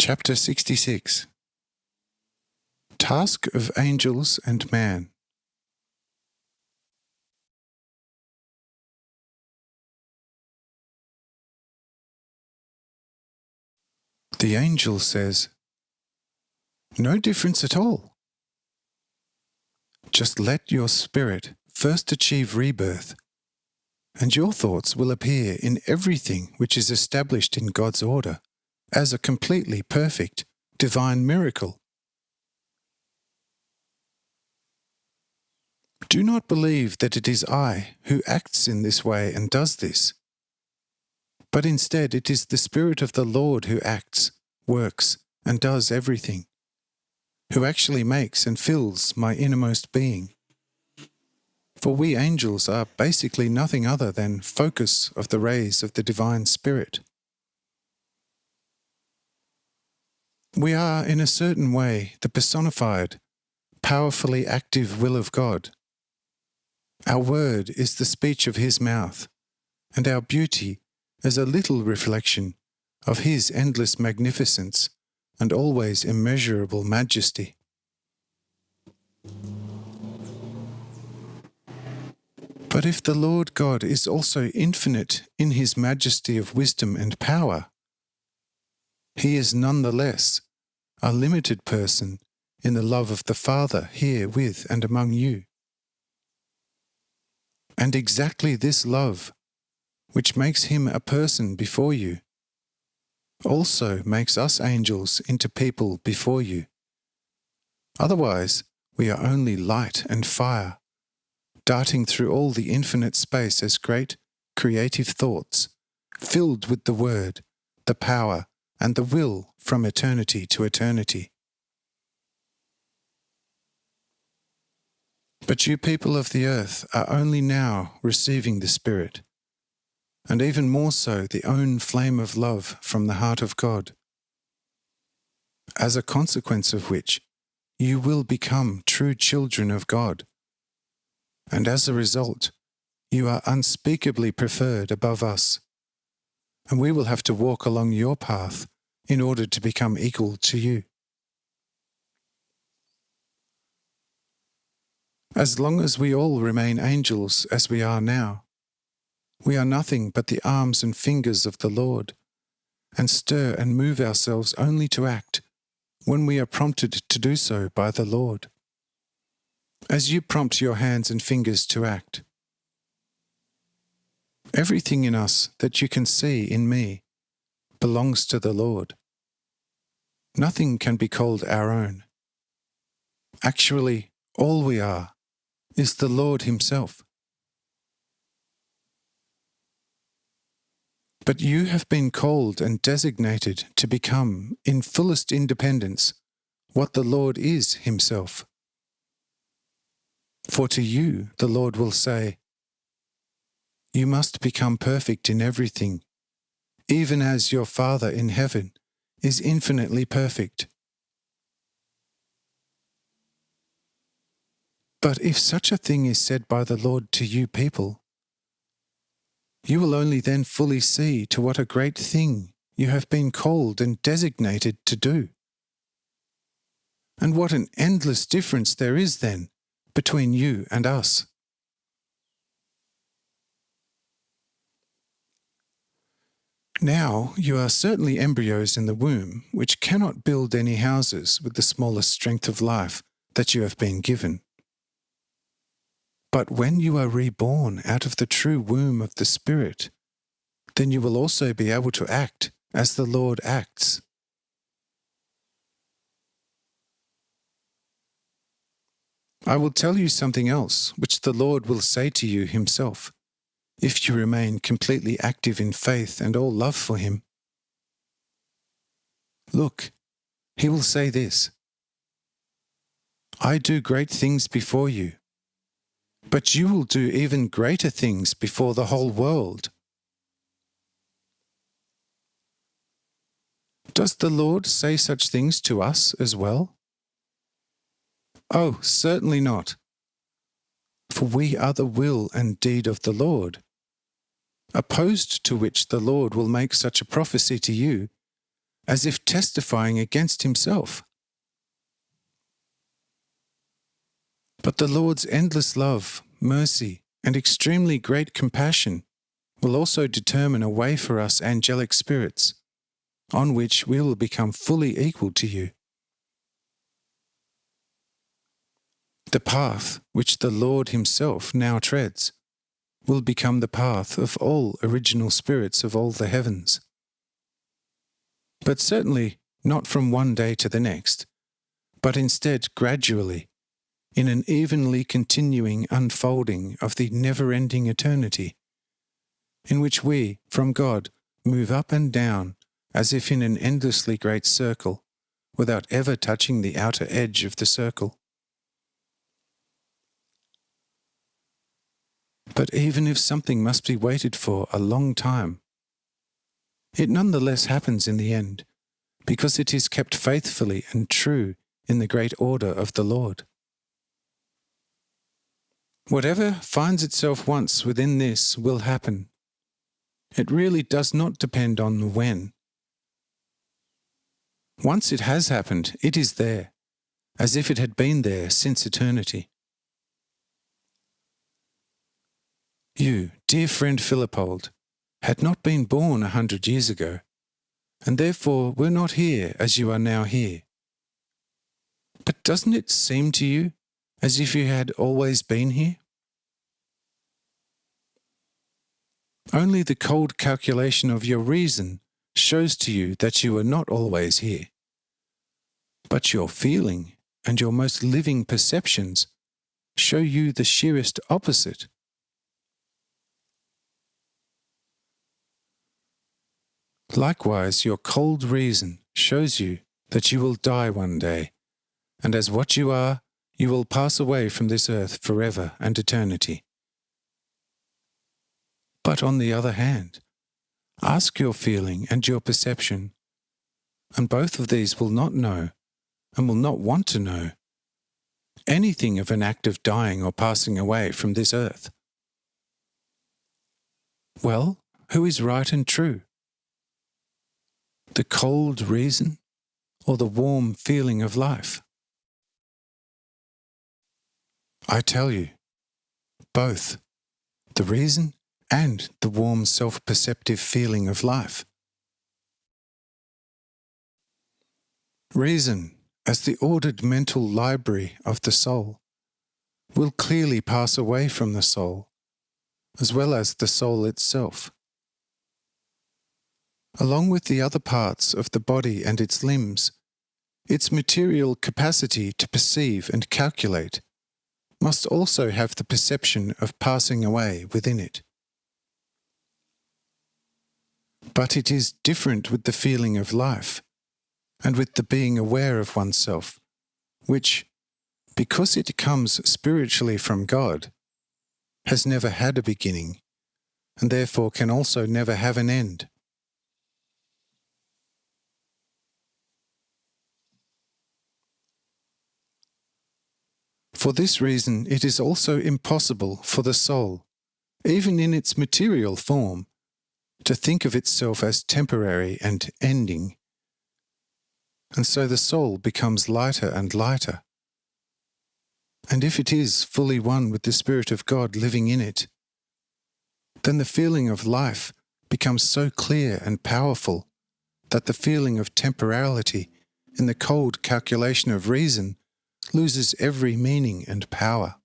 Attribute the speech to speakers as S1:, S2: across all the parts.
S1: Chapter 66. Task of Angels and Man. The angel says, "No difference at all. Just let your spirit first achieve rebirth, and your thoughts will appear in everything which is established in God's order as a completely perfect, divine miracle. Do not believe that it is I who acts in this way and does this, but instead it is the Spirit of the Lord who acts, works, and does everything, who actually makes and fills my innermost being. For we angels are basically nothing other than focus of the rays of the Divine Spirit. We are, in a certain way, the personified, powerfully active will of God. Our word is the speech of His mouth, and our beauty is a little reflection of His endless magnificence and always immeasurable majesty. But if the Lord God is also infinite in His majesty of wisdom and power, He is nonetheless a limited person in the love of the Father here with and among you. And exactly this love, which makes Him a person before you, also makes us angels into people before you. Otherwise, we are only light and fire, darting through all the infinite space as great, creative thoughts, filled with the Word, the power, and the will from eternity to eternity. But you people of the earth are only now receiving the Spirit, and even more so the own flame of love from the heart of God, as a consequence of which you will become true children of God, and as a result you are unspeakably preferred above us, and we will have to walk along your path in order to become equal to you. As long as we all remain angels as we are now, we are nothing but the arms and fingers of the Lord, and stir and move ourselves only to act when we are prompted to do so by the Lord, as you prompt your hands and fingers to act. Everything in us that you can see in me belongs to the Lord. Nothing can be called our own. Actually, all we are is the Lord Himself. But you have been called and designated to become, in fullest independence, what the Lord is Himself. For to you the Lord will say, "You must become perfect in everything, even as your Father in heaven is infinitely perfect." But if such a thing is said by the Lord to you people, you will only then fully see to what a great thing you have been called and designated to do. And what an endless difference there is then between you and us. Now you are certainly embryos in the womb which cannot build any houses with the smallest strength of life that you have been given. But when you are reborn out of the true womb of the Spirit, then you will also be able to act as the Lord acts. I will tell you something else which the Lord will say to you Himself, if you remain completely active in faith and all love for Him. Look, He will say this: "I do great things before you, but you will do even greater things before the whole world." Does the Lord say such things to us as well? Oh, certainly not. For we are the will and deed of the Lord, opposed to which the Lord will make such a prophecy to you, as if testifying against himself. But the Lord's endless love, mercy, and extremely great compassion will also determine a way for us angelic spirits, on which we will become fully equal to you. The path which the Lord himself now treads will become the path of all original spirits of all the heavens. But certainly not from one day to the next, but instead gradually, in an evenly continuing unfolding of the never-ending eternity, in which we, from God, move up and down as if in an endlessly great circle, without ever touching the outer edge of the circle. But even if something must be waited for a long time, it nonetheless happens in the end, because it is kept faithfully and true in the great order of the Lord. Whatever finds itself once within this will happen. It really does not depend on when. Once it has happened, it is there, as if it had been there since eternity. You, dear friend Philippold, had not been born 100 years ago, and therefore were not here as you are now here. But doesn't it seem to you as if you had always been here? Only the cold calculation of your reason shows to you that you are not always here. But your feeling and your most living perceptions show you the sheerest opposite. Likewise, your cold reason shows you that you will die one day, and as what you are, you will pass away from this earth forever and eternity. But on the other hand, ask your feeling and your perception, and both of these will not know, and will not want to know, anything of an act of dying or passing away from this earth. Well, who is right and true? The cold reason or the warm feeling of life? I tell you, both, the reason and the warm self-perceptive feeling of life. Reason, as the ordered mental library of the soul, will clearly pass away from the soul, as well as the soul itself. Along with the other parts of the body and its limbs, its material capacity to perceive and calculate must also have the perception of passing away within it. But it is different with the feeling of life, and with the being aware of oneself, which, because it comes spiritually from God, has never had a beginning, and therefore can also never have an end. For this reason, it is also impossible for the soul, even in its material form, to think of itself as temporary and ending. And so the soul becomes lighter and lighter. And if it is fully one with the Spirit of God living in it, then the feeling of life becomes so clear and powerful that the feeling of temporality in the cold calculation of reason loses every meaning and power.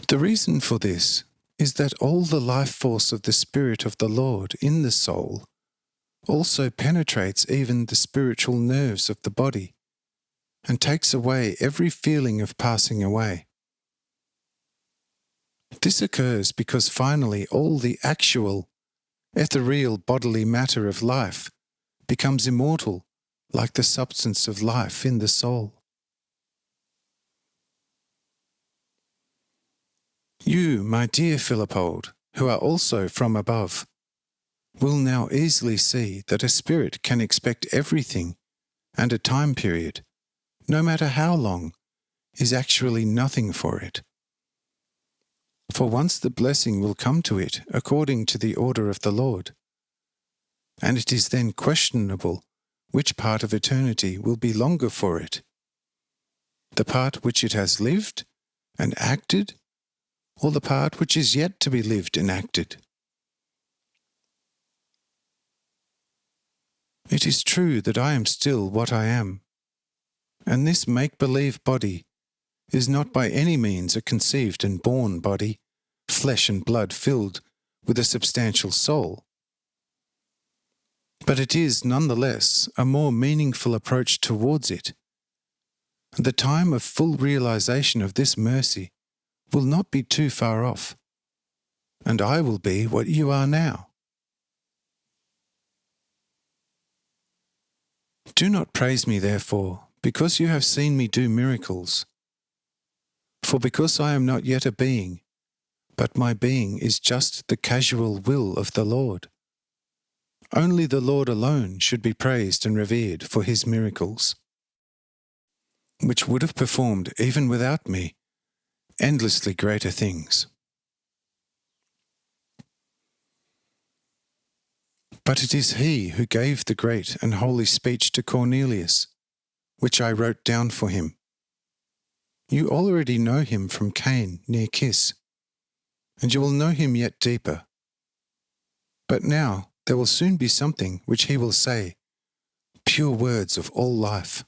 S1: The reason for this is that all the life force of the Spirit of the Lord in the soul also penetrates even the spiritual nerves of the body and takes away every feeling of passing away. This occurs because finally all the actual, ethereal bodily matter of life becomes immortal like the substance of life in the soul. You, my dear Philippold, who are also from above, will now easily see that a spirit can expect everything, and a time period, no matter how long, is actually nothing for it. For once the blessing will come to it according to the order of the Lord, and it is then questionable which part of eternity will be longer for it, the part which it has lived and acted, or the part which is yet to be lived and acted. It is true that I am still what I am, and this make-believe body is not by any means a conceived and born body, flesh and blood filled with a substantial soul. But it is nonetheless a more meaningful approach towards it. The time of full realization of this mercy will not be too far off, and I will be what you are now. Do not praise me, therefore, because you have seen me do miracles. For because I am not yet a being, but my being is just the casual will of the Lord. Only the Lord alone should be praised and revered for his miracles, which would have performed, even without me, endlessly greater things. But it is he who gave the great and holy speech to Cornelius, which I wrote down for him. You already know him from Cain near Kis, and you will know him yet deeper. But now there will soon be something which he will say, pure words of all life.